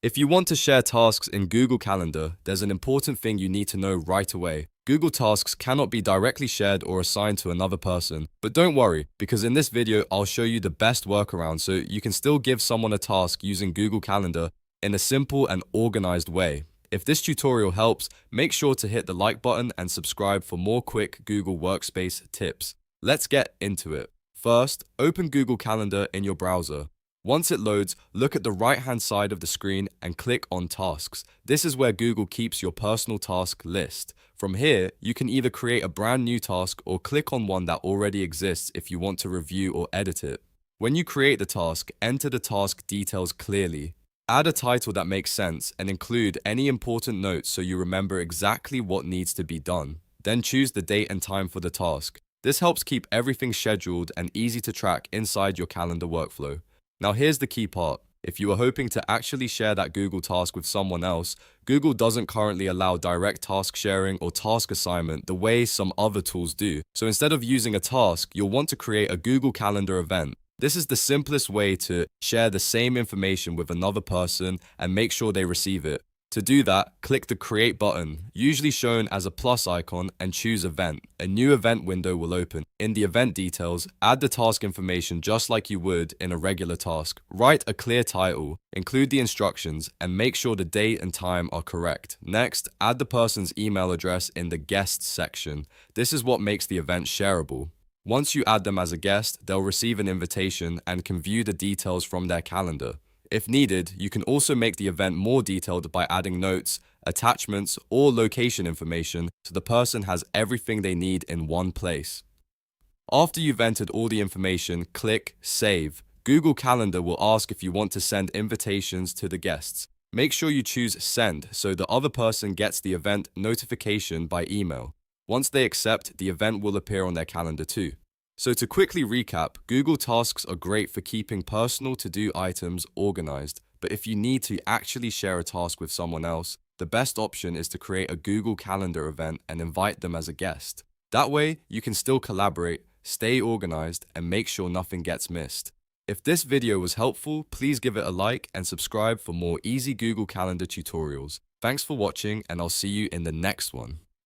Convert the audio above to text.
If you want to share tasks in Google Calendar, there's an important thing you need to know right away. Google Tasks cannot be directly shared or assigned to another person. But don't worry, because in this video, I'll show you the best workaround so you can still give someone a task using Google Calendar in a simple and organized way. If this tutorial helps, make sure to hit the like button and subscribe for more quick Google Workspace tips. Let's get into it. First, open Google Calendar in your browser. Once it loads, look at the right-hand side of the screen and click on Tasks. This is where Google keeps your personal task list. From here, you can either create a brand new task or click on one that already exists if you want to review or edit it. When you create the task, enter the task details clearly. Add a title that makes sense and include any important notes so you remember exactly what needs to be done. Then choose the date and time for the task. This helps keep everything scheduled and easy to track inside your calendar workflow. Now here's the key part. If you are hoping to actually share that Google task with someone else, Google doesn't currently allow direct task sharing or task assignment the way some other tools do. So instead of using a task, you'll want to create a Google Calendar event. This is the simplest way to share the same information with another person and make sure they receive it. To do that, click the Create button, usually shown as a plus icon, and choose Event. A new event window will open. In the event details, add the task information just like you would in a regular task. Write a clear title, include the instructions, and make sure the date and time are correct. Next, add the person's email address in the Guests section. This is what makes the event shareable. Once you add them as a guest, they'll receive an invitation and can view the details from their calendar. If needed, you can also make the event more detailed by adding notes, attachments, or location information so the person has everything they need in one place. After you've entered all the information, click Save. Google Calendar will ask if you want to send invitations to the guests. Make sure you choose Send so the other person gets the event notification by email. Once they accept, the event will appear on their calendar too. So to quickly recap, Google Tasks are great for keeping personal to-do items organized, but if you need to actually share a task with someone else, the best option is to create a Google Calendar event and invite them as a guest. That way, you can still collaborate, stay organized, and make sure nothing gets missed. If this video was helpful, please give it a like and subscribe for more easy Google Calendar tutorials. Thanks for watching, and I'll see you in the next one.